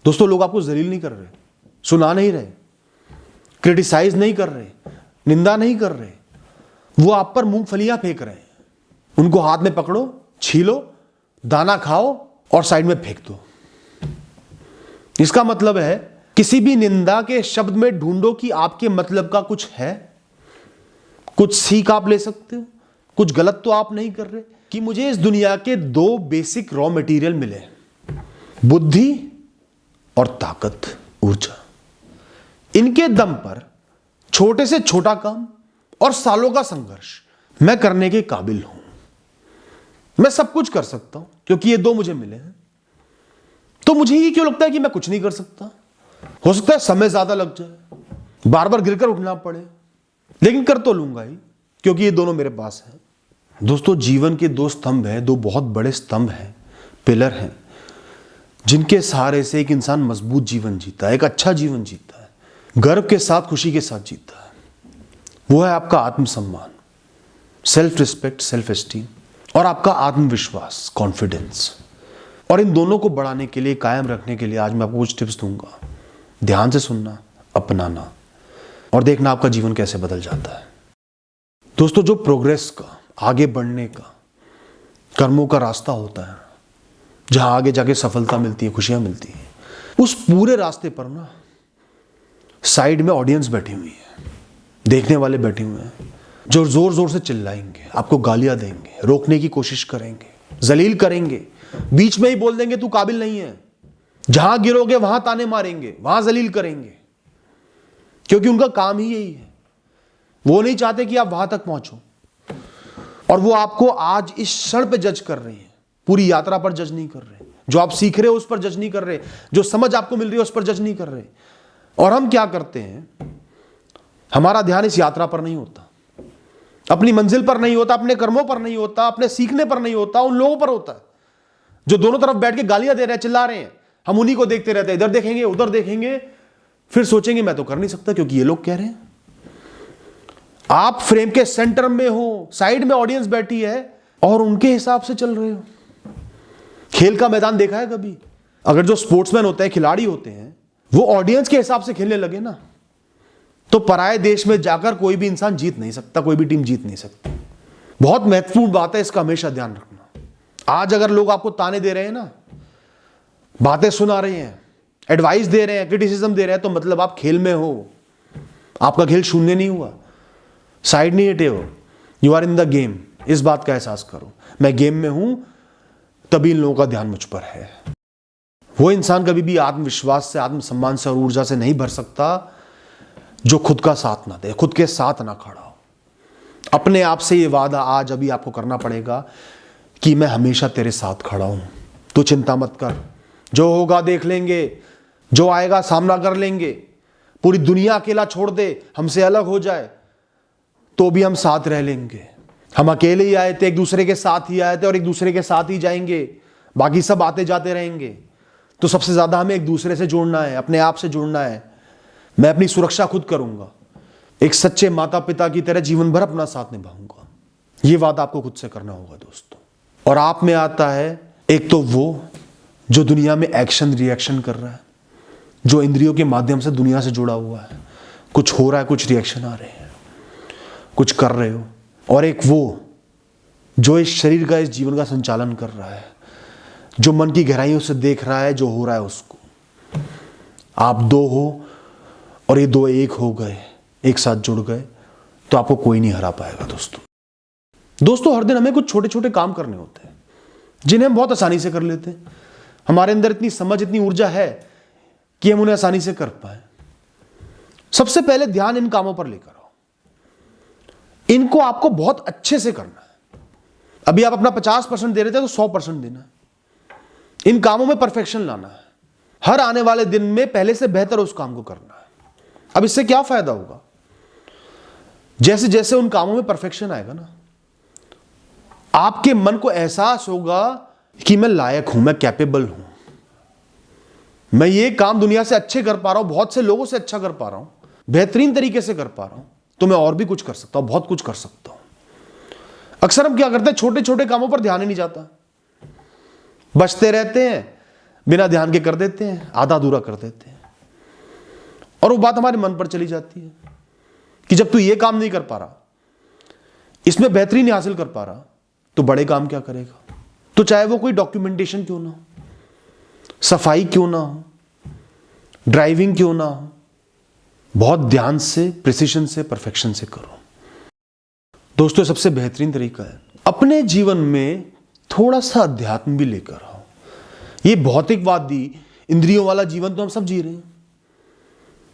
दोस्तों, लोग आपको जलील नहीं कर रहे, सुना नहीं रहे, क्रिटिसाइज नहीं कर रहे, निंदा नहीं कर रहे, वो आप पर मूंगफलियां फेंक रहे हैं। उनको हाथ में पकड़ो, छीलो, दाना खाओ और साइड में फेंक दो। इसका मतलब है किसी भी निंदा के शब्द में ढूंढो कि आपके मतलब का कुछ है, कुछ सीख आप ले सकते हो, कुछ गलत तो आप नहीं कर रहे। कि मुझे इस दुनिया के 2 बेसिक रॉ मटेरियल मिले, बुद्धि और ताकत, ऊर्जा। इनके दम पर छोटे से छोटा काम और सालों का संघर्ष मैं करने के काबिल हूं। मैं सब कुछ कर सकता हूं क्योंकि ये 2 मुझे मिले हैं। तो मुझे ये क्यों लगता है कि मैं कुछ नहीं कर सकता? हो सकता है समय ज्यादा लग जाए, बार बार गिरकर उठना पड़े, लेकिन कर तो लूंगा ही क्योंकि ये दोनों मेरे पास है। दोस्तों, जीवन के 2 स्तंभ हैं, 2 बहुत बड़े स्तंभ हैं, पिलर हैं, जिनके सहारे से एक इंसान मजबूत जीवन जीता है, एक अच्छा जीवन जीता है, गर्व के साथ, खुशी के साथ जीता है। वो है आपका आत्मसम्मान, सेल्फ रिस्पेक्ट, सेल्फ एस्टीम, और आपका आत्मविश्वास, कॉन्फिडेंस। और इन दोनों को बढ़ाने के लिए, कायम रखने के लिए आज मैं आपको कुछ टिप्स दूंगा। ध्यान से सुनना, अपनाना और देखना आपका जीवन कैसे बदल जाता है। दोस्तों, जो प्रोग्रेस का, आगे बढ़ने का, कर्मों का रास्ता होता है, जहां आगे जाके सफलता मिलती है, खुशियां मिलती हैं, उस पूरे रास्ते पर ना साइड में ऑडियंस बैठी हुई है, देखने वाले बैठे हुए हैं, जो जोर जोर से चिल्लाएंगे, आपको गालियां देंगे, रोकने की कोशिश करेंगे, जलील करेंगे, बीच में ही बोल देंगे तू काबिल नहीं है। जहां गिरोगे वहां ताने मारेंगे, वहां जलील करेंगे, क्योंकि उनका काम ही यही है। वो नहीं चाहते कि आप वहां तक पहुंचो, और वो आपको आज इस क्षण पे जज कर रहे हैं, पूरी यात्रा पर जज नहीं कर रहे। जो आप सीख रहे हो उस पर जज नहीं कर रहे, जो समझ आपको मिल रही है उस पर जज नहीं कर रहे। और हम क्या करते हैं, हमारा ध्यान इस यात्रा पर नहीं होता, अपनी मंजिल पर नहीं होता, अपने कर्मों पर नहीं होता, अपने सीखने पर नहीं होता, उन लोगों पर होता है जो दोनों तरफ बैठ के गालियां दे रहे हैं, चिल्ला रहे हैं। हम उन्हीं को देखते रहते हैं, इधर देखेंगे, उधर देखेंगे, फिर सोचेंगे मैं तो कर नहीं सकता क्योंकि ये लोग कह रहे हैं। आप फ्रेम के सेंटर में हो, साइड में ऑडियंस बैठी है और उनके हिसाब से चल रहे हो। खेल का मैदान देखा है कभी? अगर जो स्पोर्ट्समैन होते हैं, खिलाड़ी होते हैं, वो ऑडियंस के हिसाब से खेलने लगे ना, तो पराये देश में जाकर कोई भी इंसान जीत नहीं सकता, कोई भी टीम जीत नहीं सकती। बहुत महत्वपूर्ण बात है, इसका हमेशा ध्यान रखना। आज अगर लोग आपको ताने दे रहे हैं ना, बातें सुना रहे हैं, एडवाइस दे रहे हैं, क्रिटिसिज्म दे रहे हैं, तो मतलब आप खेल में हो, आपका खेल शून्य नहीं हुआ, साइड नहीं हटे हो, you are in the game. इस बात का एहसास करो, मैं गेम में हूं, तभी इन लोगों का ध्यान मुझ पर है। वो इंसान कभी भी आत्मविश्वास से, आत्मसम्मान से और ऊर्जा से नहीं भर सकता जो खुद का साथ ना दे, खुद के साथ ना खड़ा हो। अपने आप से ये वादा आज अभी आपको करना पड़ेगा कि मैं हमेशा तेरे साथ खड़ा हूं, तू चिंता मत कर, जो होगा देख लेंगे, जो आएगा सामना कर लेंगे, पूरी दुनिया अकेला छोड़ दे, हमसे अलग हो जाए तो भी हम साथ रह लेंगे। हम अकेले ही आए थे, एक दूसरे के साथ ही आए थे और एक दूसरे के साथ ही जाएंगे, बाकी सब आते जाते रहेंगे। तो सबसे ज्यादा हमें एक दूसरे से जुड़ना है, अपने आप से जुड़ना है। मैं अपनी सुरक्षा खुद करूंगा, एक सच्चे माता पिता की तरह जीवन भर अपना साथ निभाऊंगा। यह वादा आपको खुद से करना होगा दोस्तों। और आप में आता है एक तो वो जो दुनिया में एक्शन रिएक्शन कर रहा है, जो इंद्रियों के माध्यम से दुनिया से जुड़ा हुआ है, कुछ हो रहा है, कुछ रिएक्शन आ रहे हैं, कुछ कर रहे हो। और एक वो जो इस शरीर का, इस जीवन का संचालन कर रहा है, जो मन की गहराइयों से देख रहा है जो हो रहा है उसको। आप 2 हो और ये 2 एक हो गए, एक साथ जुड़ गए, तो आपको कोई नहीं हरा पाएगा दोस्तों। हर दिन हमें कुछ छोटे छोटे काम करने होते हैं जिन्हें हम बहुत आसानी से कर लेते हैं। हमारे अंदर इतनी समझ, इतनी ऊर्जा है कि हम उन्हें आसानी से कर पाए। सबसे पहले ध्यान इन कामों पर लेकर आओ। इनको आपको बहुत अच्छे से करना है। अभी आप अपना 50% दे रहे थे तो 100% देना है। इन कामों में परफेक्शन लाना है। हर आने वाले दिन में पहले से बेहतर उस काम को करना है। अब इससे क्या फायदा होगा? जैसे जैसे उन कामों में परफेक्शन आएगा ना, आपके मन को एहसास होगा कि मैं लायक हूं, मैं कैपेबल हूं, मैं ये काम दुनिया से अच्छे कर पा रहा हूं, बहुत से लोगों से अच्छा कर पा रहा हूं, बेहतरीन तरीके से कर पा रहा हूं, तो मैं और भी कुछ कर सकता हूं, बहुत कुछ कर सकता हूं। अक्सर हम क्या करते हैं, छोटे छोटे कामों पर ध्यान ही नहीं जाता, बचते रहते हैं, बिना ध्यान के कर देते हैं, आधा अधूरा कर देते हैं, और वो बात हमारे मन पर चली जाती है कि जब तू ये काम नहीं कर पा रहा, इसमें बेहतरीन नहीं हासिल कर पा रहा, तो बड़े काम क्या करेगा। तो चाहे वो कोई डॉक्यूमेंटेशन क्यों ना हो, सफाई क्यों ना हो, ड्राइविंग क्यों ना हो, बहुत ध्यान से, प्रिसिशन से, परफेक्शन से करो। दोस्तों, सबसे बेहतरीन तरीका है अपने जीवन में थोड़ा सा अध्यात्म भी लेकर आओ। ये भौतिकवादी इंद्रियों वाला जीवन तो हम सब जी रहे हैं।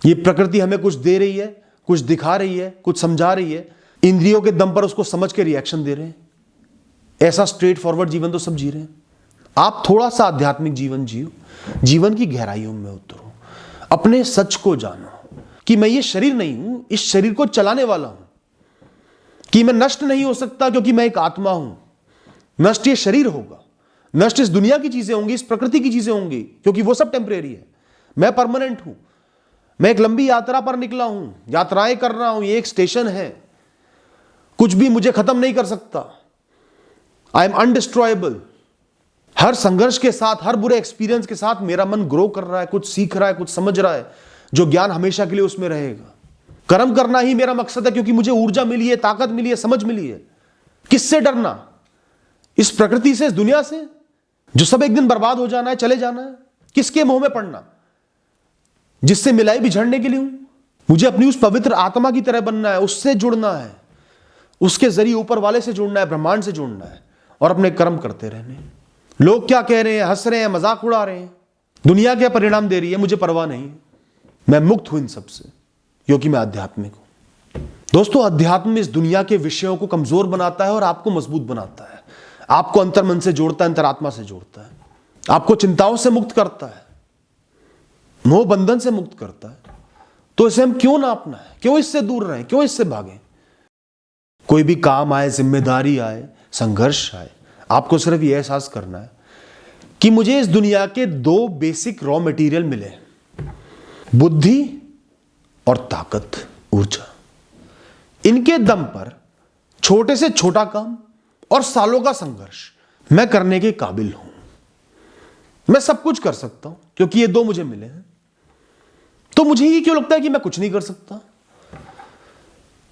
ये प्रकृति हमें कुछ दे रही है, कुछ दिखा रही है, कुछ समझा रही है, इंद्रियों के दम पर उसको समझ के रिएक्शन दे रहे हैं। ऐसा स्ट्रेट फॉरवर्ड जीवन तो सब जी रहे हैं। आप थोड़ा सा आध्यात्मिक जीवन जियो, जीवन की गहराइयों में उतरो, अपने सच को जानो कि मैं ये शरीर नहीं हूं, इस शरीर को चलाने वाला हूं, कि मैं नष्ट नहीं हो सकता क्योंकि मैं एक आत्मा हूं। नष्ट ये शरीर होगा, नष्ट इस दुनिया की चीजें होंगी, इस प्रकृति की चीजें होंगी, क्योंकि वो सब टेम्परेरी है। मैं परमानेंट हूं। मैं एक लंबी यात्रा पर निकला हूं, यात्राएं कर रहा हूं, ये एक स्टेशन है, कुछ भी मुझे खत्म नहीं कर सकता। I am अनडिस्ट्रॉयबल। हर संघर्ष के साथ, हर बुरे एक्सपीरियंस के साथ मेरा मन ग्रो कर रहा है, कुछ सीख रहा है, कुछ समझ रहा है, जो ज्ञान हमेशा के लिए उसमें रहेगा। कर्म करना ही मेरा मकसद है, क्योंकि मुझे ऊर्जा मिली है, ताकत मिली है, समझ मिली है। किससे डरना? इस प्रकृति से, इस दुनिया से, जो सब एक दिन बर्बाद हो जाना है, चले जाना है। किसके मोह में पड़ना, जिससे मिलाई बिछड़ने के लिए हूं। मुझे अपनी उस पवित्र आत्मा की तरह बनना है, उससे जुड़ना है, उसके जरिए ऊपर वाले से जुड़ना है, ब्रह्मांड से जुड़ना है, और अपने कर्म करते रहने। लोग क्या कह रहे हैं, हंस रहे हैं, मजाक उड़ा रहे हैं, दुनिया क्या परिणाम दे रही है, मुझे परवाह नहीं है। मैं मुक्त हूं इन सबसे, क्योंकि मैं आध्यात्मिक हूं। दोस्तों, अध्यात्म इस दुनिया के विषयों को कमजोर बनाता है और आपको मजबूत बनाता है। आपको अंतर्मन से जोड़ता है, अंतरात्मा से जोड़ता है, आपको चिंताओं से मुक्त करता है, मोह बंधन से मुक्त करता है। तो इसे हम क्यों ना अपनाएं, क्यों इससे दूर रहें, क्यों इससे भागें। कोई भी काम आए, जिम्मेदारी आए, संघर्ष आए, आपको सिर्फ यह एहसास करना है कि मुझे इस दुनिया के दो बेसिक रॉ मटेरियल मिले, बुद्धि और ताकत, ऊर्जा। इनके दम पर छोटे से छोटा काम और सालों का संघर्ष मैं करने के काबिल हूं। मैं सब कुछ कर सकता हूं, क्योंकि ये दो मुझे मिले हैं। तो मुझे ही क्यों लगता है कि मैं कुछ नहीं कर सकता?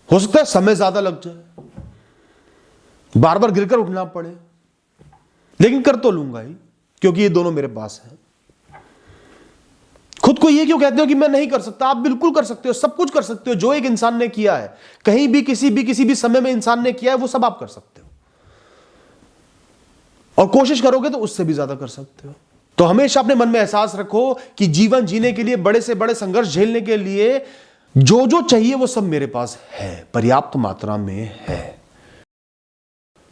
हो सकता है समय ज्यादा लग जाए, बार बार गिरकर उठना पड़े, लेकिन कर तो लूंगा ही, क्योंकि ये दोनों मेरे पास है। खुद को ये क्यों कहते हो कि मैं नहीं कर सकता? आप बिल्कुल कर सकते हो, सब कुछ कर सकते हो। जो एक इंसान ने किया है, कहीं भी, किसी भी समय में इंसान ने किया है, वो सब आप कर सकते हो, और कोशिश करोगे तो उससे भी ज्यादा कर सकते हो। तो हमेशा अपने मन में एहसास रखो कि जीवन जीने के लिए, बड़े से बड़े संघर्ष झेलने के लिए जो जो चाहिए वो सब मेरे पास है, पर्याप्त मात्रा में है।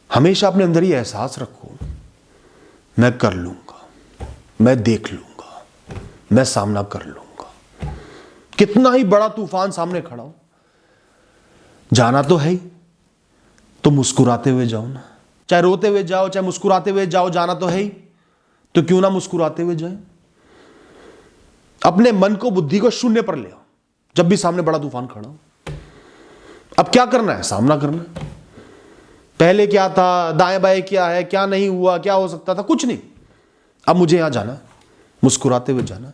हमेशा अपने अंदर ही एहसास रखो, मैं कर लूंगा, मैं देख लूंगा, मैं सामना कर लूंगा। कितना ही बड़ा तूफान सामने खड़ा हो, जाना तो है ही, तो मुस्कुराते हुए जाओ ना। चाहे रोते हुए जाओ, चाहे मुस्कुराते हुए जाओ, जाना तो है ही, तो क्यों ना मुस्कुराते हुए जाए। अपने मन को, बुद्धि को शून्य पर ले आओ जब भी सामने बड़ा तूफान खड़ा हो। अब क्या करना है? सामना करना है। पहले क्या था, दाएं बाएं क्या है, क्या नहीं हुआ, क्या हो सकता था, कुछ नहीं। अब मुझे यहां जाना है, मुस्कुराते हुए जाना है,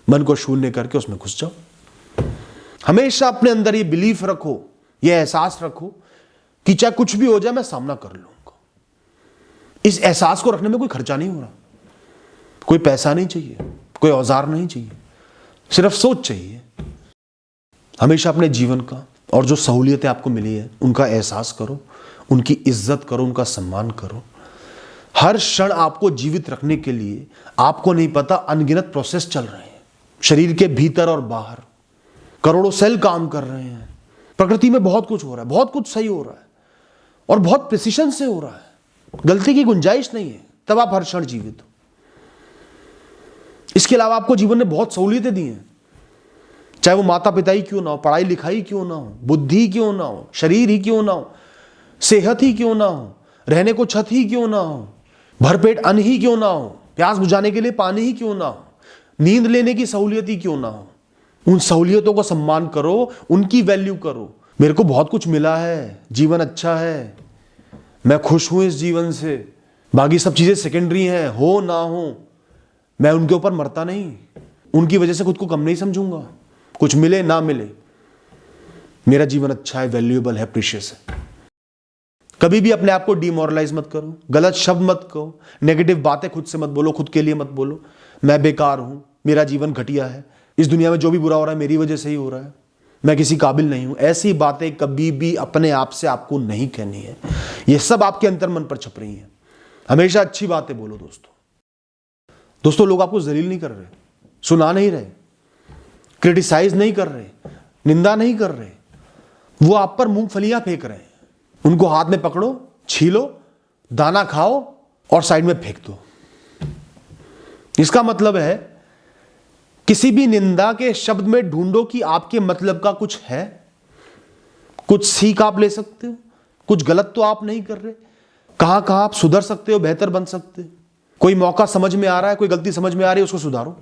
मन को शून्य करके उसमें घुस जाओ। हमेशा अपने अंदर ये बिलीफ रखो, ये एहसास रखो कि चाहे कुछ भी हो जाए, मैं सामना कर लूंगा। इस एहसास को रखने में कोई खर्चा नहीं हो रहा, कोई पैसा नहीं चाहिए, कोई औजार नहीं चाहिए, सिर्फ सोच चाहिए। हमेशा अपने जीवन का और जो सहूलियतें आपको मिली है उनका एहसास करो, उनकी इज्जत करो, उनका सम्मान करो। हर क्षण आपको जीवित रखने के लिए, आपको नहीं पता, अनगिनत प्रोसेस चल रहे हैं शरीर के भीतर और बाहर। करोड़ों सेल काम कर रहे हैं। प्रकृति में बहुत कुछ हो रहा है, बहुत कुछ सही हो रहा है, और बहुत प्रिसिशन से हो रहा है। गलती की गुंजाइश नहीं है, तब आप हर क्षण जीवित हो। इसके अलावा आपको जीवन ने बहुत सहूलियतें दी हैं, चाहे वो माता पिता ही क्यों ना हो, पढ़ाई लिखाई क्यों ना हो, बुद्धि क्यों ना हो, शरीर ही क्यों ना हो, सेहत ही क्यों ना हो, रहने को छत ही क्यों ना हो, भरपेट अन्न ही क्यों ना हो, प्यास बुझाने के लिए पानी ही क्यों ना हो, नींद लेने की सहूलियत ही क्यों ना हो। उन सहूलियतों का सम्मान करो, उनकी वैल्यू करो। मेरे को बहुत कुछ मिला है, जीवन अच्छा है, मैं खुश हूं इस जीवन से, बाकी सब चीजें सेकेंडरी हैं, हो ना हो। मैं उनके ऊपर मरता नहीं, उनकी वजह से खुद को कम नहीं समझूंगा। कुछ मिले ना मिले, मेरा जीवन अच्छा है, वैल्यूएबल है, प्रीशियस है। कभी भी अपने आप को डिमोरलाइज मत करो, गलत शब्द मत कहो, नेगेटिव बातें खुद से मत बोलो, खुद के लिए मत बोलो। मैं बेकार हूं, मेरा जीवन घटिया है, इस दुनिया में जो भी बुरा हो रहा है मेरी वजह से ही हो रहा है, मैं किसी काबिल नहीं हूं। ऐसी बातें कभी भी अपने आप से आपको नहीं कहनी है। ये सब आपके अंतर मन पर छप रही हैं। हमेशा अच्छी बातें बोलो दोस्तों। लोग आपको जलील नहीं कर रहे, सुना नहीं रहे, क्रिटिसाइज नहीं कर रहे, निंदा नहीं कर रहे, वो आप पर मूंगफलियां फेंक रहे हैं। उनको हाथ में पकड़ो, छीलो, दाना खाओ और साइड में फेंक दो। इसका मतलब है किसी भी निंदा के शब्द में ढूंढो कि आपके मतलब का कुछ है, कुछ सीख आप ले सकते हो, कुछ गलत तो आप नहीं कर रहे, कहां कहां आप सुधर सकते हो, बेहतर बन सकते हो। कोई मौका समझ में आ रहा है, कोई गलती समझ में आ रही है, उसको सुधारो,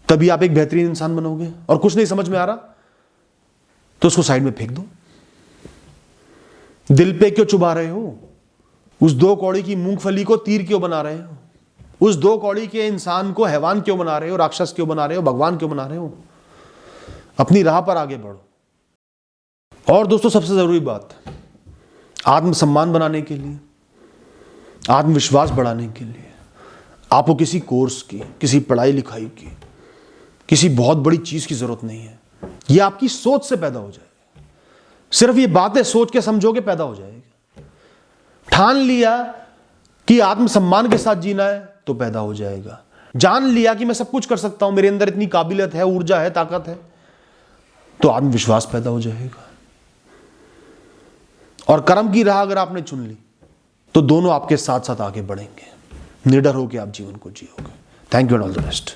तभी आप एक बेहतरीन इंसान बनोगे। और कुछ नहीं समझ में आ रहा तो उसको साइड में फेंक दो। दिल पे क्यों चुभा रहे हो? उस 2 कौड़ी की मूंगफली को तीर क्यों बना रहे हो? उस 2 कौड़ी के इंसान को हैवान क्यों बना रहे हो, राक्षस क्यों बना रहे हो, भगवान क्यों बना रहे हो? अपनी राह पर आगे बढ़ो। और दोस्तों, सबसे जरूरी बात, आत्मसम्मान बनाने के लिए, आत्मविश्वास बढ़ाने के लिए आपको किसी कोर्स की, किसी पढ़ाई लिखाई की, किसी बहुत बड़ी चीज की जरूरत नहीं है। यह आपकी सोच से पैदा हो जाएगा। सिर्फ ये बातें सोच के समझोगे, पैदा हो जाएगा। ठान लिया कि आत्मसम्मान के साथ जीना है तो पैदा हो जाएगा। जान लिया कि मैं सब कुछ कर सकता हूं, मेरे अंदर इतनी काबिलियत है, ऊर्जा है, ताकत है, तो आत्मविश्वास पैदा हो जाएगा। और कर्म की राह अगर आपने चुन ली तो दोनों आपके साथ साथ आगे बढ़ेंगे। निडर होकर आप जीवन को जियोगे। Thank you and all the best.